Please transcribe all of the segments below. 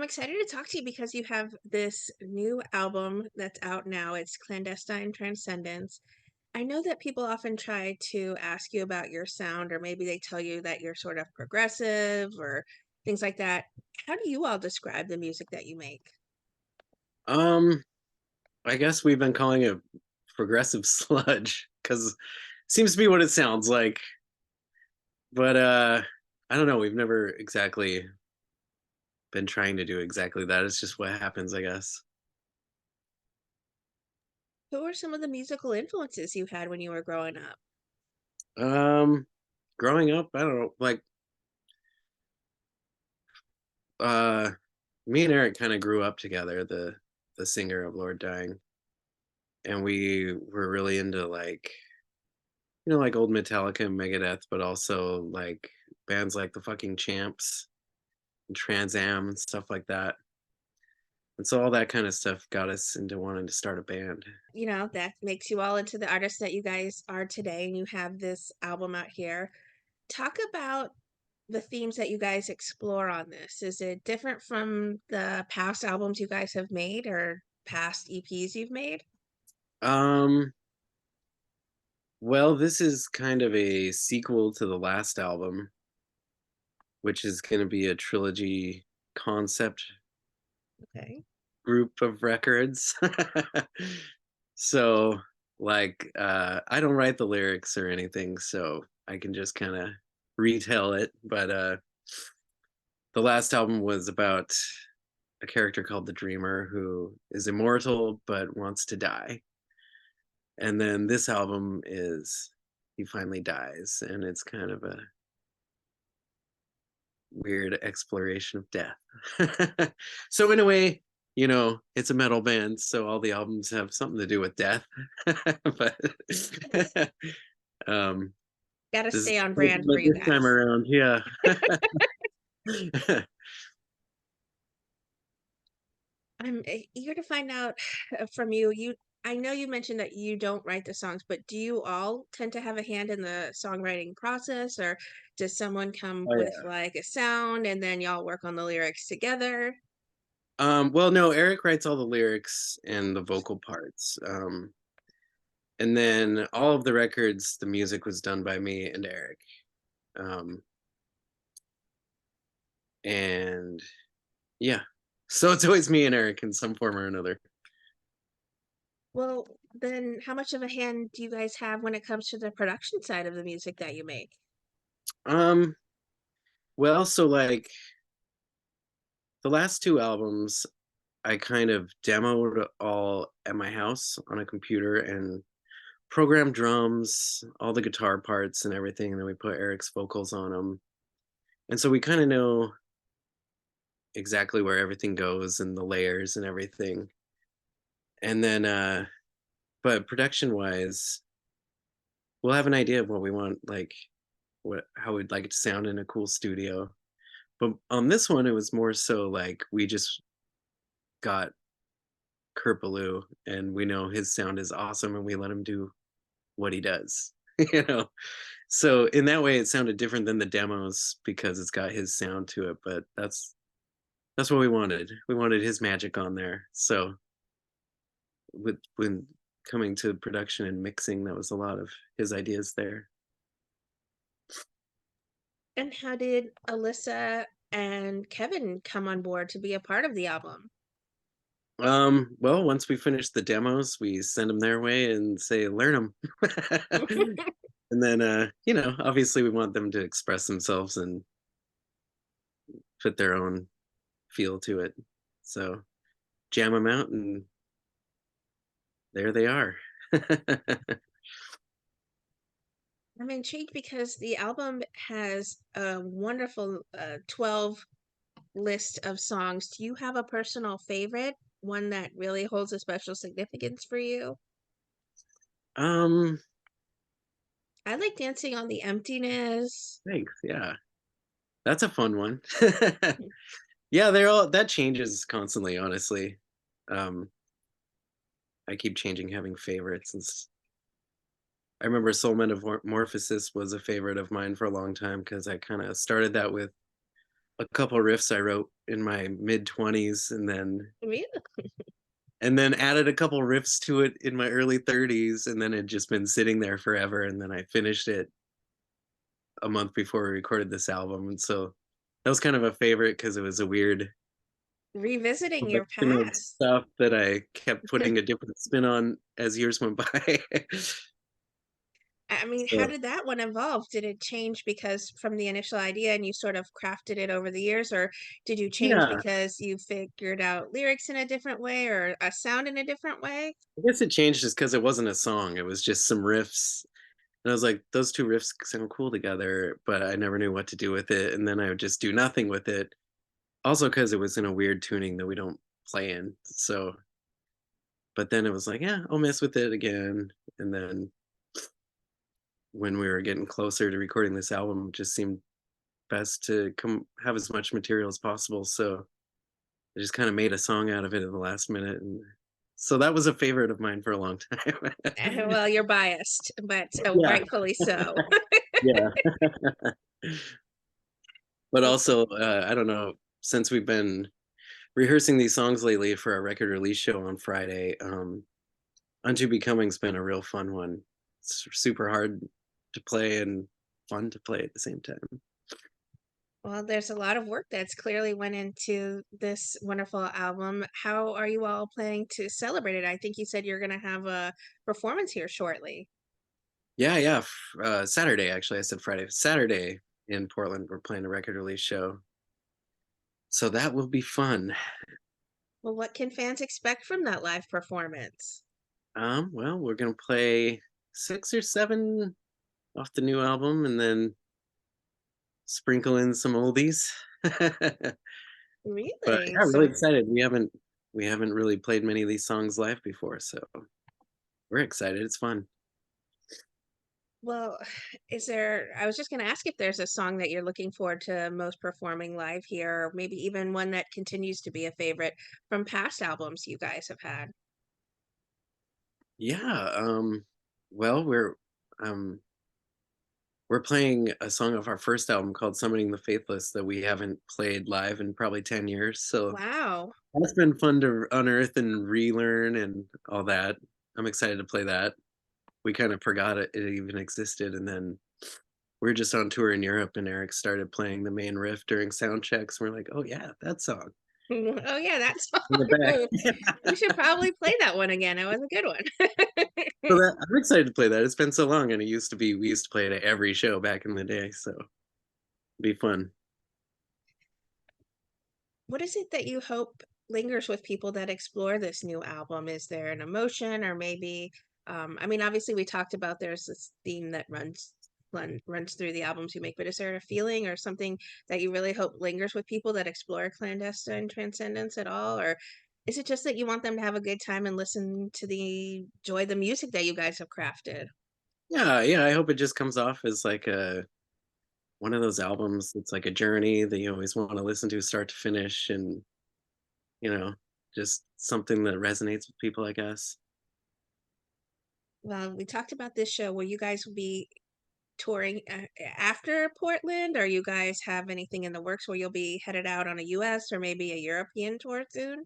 I'm excited to talk to you because you have this new album that's out now. It's Clandestine Transcendence. I know that people often try to ask you about your sound, or maybe they tell you that you're sort of progressive or things like that. How do you all describe the music that you make? Um, I guess we've been calling it progressive sludge because seems to be what it sounds like. But I don't know. We've never exactly been trying to do exactly that. It's just what happens, I guess. Who are some of the musical influences you had when you were growing up? Um, Growing up, I don't know. Uh, Me and Eric kind of grew up together. The singer of Lord Dying, and we were really into like old Metallica and Megadeth, but also like bands like the fucking Champs and Trans Am and stuff like that. And so all that kind of stuff got us into wanting to start a band. That makes you all into the artists that you guys are today, and you have this album out here. Talk about the themes that you guys explore on this. Is it different from the past albums you guys have made or past EPs you've made? Um, well, this is kind of a sequel to the last album, which is going to be a trilogy concept Okay. group of records. So, I don't write the lyrics or anything, so I can just kind of retell it. But the last album was about a character called the Dreamer who is immortal but wants to die. And then this album is he finally dies, and it's kind of a weird exploration of death. So in a way, it's a metal band, so all the albums have something to do with death. But um Got to this stay on brand but for you this time guys. around, yeah. I'm eager to find out from you. I know you mentioned that you don't write the songs, but do you all tend to have a hand in the songwriting process, or does someone come Oh with yeah. like a sound and then y'all work on the lyrics together? Well, no, Eric writes all the lyrics and the vocal parts. And then all of the records, the music was done by me and Eric. Um, and yeah, so it's always me and Eric in some form or another. Well, then how much of a hand do you guys have when it comes to the production side of the music that you make? Um, well, so like the last two albums, I kind of demoed all at my house on a computer and programmed drums, all the guitar parts and everything, and then we put Eric's vocals on them. And so we kind of know exactly where everything goes and the layers and everything. And then but production wise, we'll have an idea of what we want, like what how we'd like it to sound in a cool studio. But on this one, it was more so like we just got Kurt Ballou, and we know his sound is awesome, and we let him do what he does. you know. So in that way, it sounded different than the demos because it's got his sound to it. But that's what we wanted. We wanted his magic on there. So with when coming to production and mixing, that was a lot of his ideas there. And how did Alyssa and Kevin come on board to be a part of the album? Well, once we finish the demos, we send them their way and say, learn them. And then, obviously we want them to express themselves and put their own feel to it. So jam them out, and there they are. I'm intrigued because the album has a wonderful 12 list of songs. Do you have a personal favorite? One that really holds a special significance for you? um, I like Dancing on the Emptiness. Thanks. Yeah, that's a fun one. Yeah, they're all that changes constantly, honestly. Um, I keep changing having favorites. I remember Soul Metamorphosis was a favorite of mine for a long time because I kind of started that with a couple riffs I wrote in my mid 20s, Really? and then added a couple riffs to it in my early 30s, and then it just been sitting there forever, and then I finished it a month before we recorded this album, and so that was kind of a favorite because it was a weird Revisiting your collection of past. stuff that I kept putting a different spin on as years went by. I mean, how So, did that one evolve? Did it change because from the initial idea and you sort of crafted it over the years, or did you change yeah, because you figured out lyrics in a different way or a sound in a different way? I guess it changed just because it wasn't a song, it was just some riffs, and I was like, "Those 2 riffs sound cool together," but I never knew what to do with it, and then I would just do nothing with it. Also, because it was in a weird tuning that we don't play in, so but then it was like, "Yeah, I'll mess with it again," and then when we were getting closer to recording this album, it just seemed best to come have as much material as possible, so I just kinda made a song out of it at the last minute, and so that was a favorite of mine for a long time. Well, you're biased, but Yeah, rightfully so. yeah. But Well, also, I don't know, since we've been rehearsing these songs lately for our record release show on Friday, Unto Becoming's been a real fun one. It's super hard to play and fun to play at the same time. well, there's a lot of work that's clearly went into this wonderful album. How are you all planning to celebrate it? I think you said you're going to have a performance here shortly. Yeah, yeah, Saturday, actually, I said Friday. Saturday in Portland, we're playing a record release show, so that will be fun. Well, what can fans expect from that live performance? Well, we're gonna play 6 or 7 off the new album and then sprinkle in some oldies. But Really? yeah, really So, excited. We haven't really played many of these songs live before, so we're excited. It's fun. well, I was just going to ask if there's a song that you're looking forward to most performing live here, or maybe even one that continues to be a favorite from past albums you guys have had. Yeah, well, um we're playing a song of our first album called Summoning the Faithless that we haven't played live in probably 10 years. So Wow. that's been fun to unearth and relearn and all that. I'm excited to play that. We kind of forgot it even existed. And then we were just on tour in Europe and Eric started playing the main riff during sound checks. And we're like, oh, yeah, that song Oh, yeah, that in the back. song. We should probably play that one again. It was a good So one. that, I'm excited to play that. It's been so long and we used to play it at every show back in the day. So it'd be fun. What is it that you hope lingers with people that explore this new album? Is there an emotion or maybe I mean obviously we talked about there's this theme that runs through the albums you make, but is there a feeling or something that you really hope lingers with people that explore clandestine transcendence at all? Or is it just that you want them to have a good time and listen to the enjoy the music that you guys have crafted? Yeah, yeah. I hope it just comes off as like a one of those albums that's like a journey that you always want to listen to start to finish and, you know, just something that resonates with people, I guess. Well, we talked about this show. Will you guys be touring after Portland? Or you guys have anything in the works where you'll be headed out on a US or maybe a European tour soon?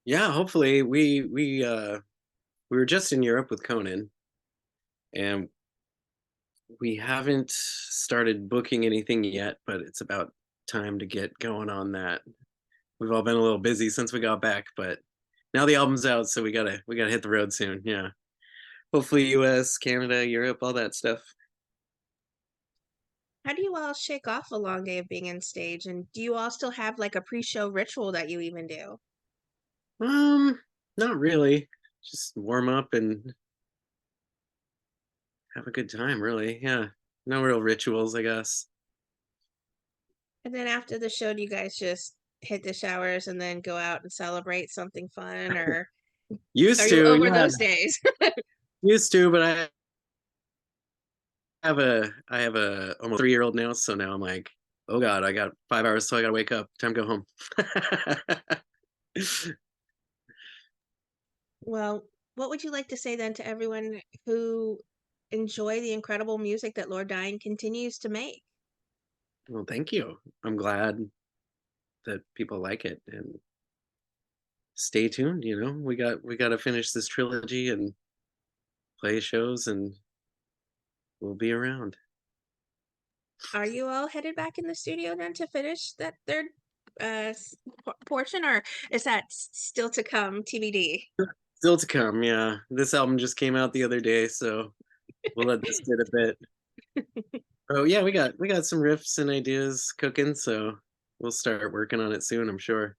Yeah, hopefully we were just in Europe with Conan and we haven't started booking anything yet, but it's about time to get going on that. We've all been a little busy since we got back, but now the album's out, so we gotta hit the road soon. Yeah. Hopefully US, Canada, Europe, all that stuff. How do you all shake off a long day of being on stage? And do you all still have like a pre-show ritual that you even do? Um, Not really. Just warm up and have a good time, really. Yeah. No real rituals, I guess. And then after the show, do you guys just hit the showers and then go out and celebrate something fun? Or are Used you to, over yeah. those days? Used to, but I have a almost 3-year-old now, so now I'm like, oh God, I got 5 hours till I gotta wake up. Time to go home. Well, what would you like to say then to everyone who enjoy the incredible music that Lord Dying continues to make? Well, thank you. I'm glad. that people like it, and stay tuned. We got to finish this trilogy and play shows, and we'll be around. Are you all headed back in the studio then to finish that third portion, or is that still to come, TBD? Still to come. Yeah, this album just came out the other day, so we'll let this sit a bit. Oh yeah, we got some riffs and ideas cooking, so we'll start working on it soon, I'm sure.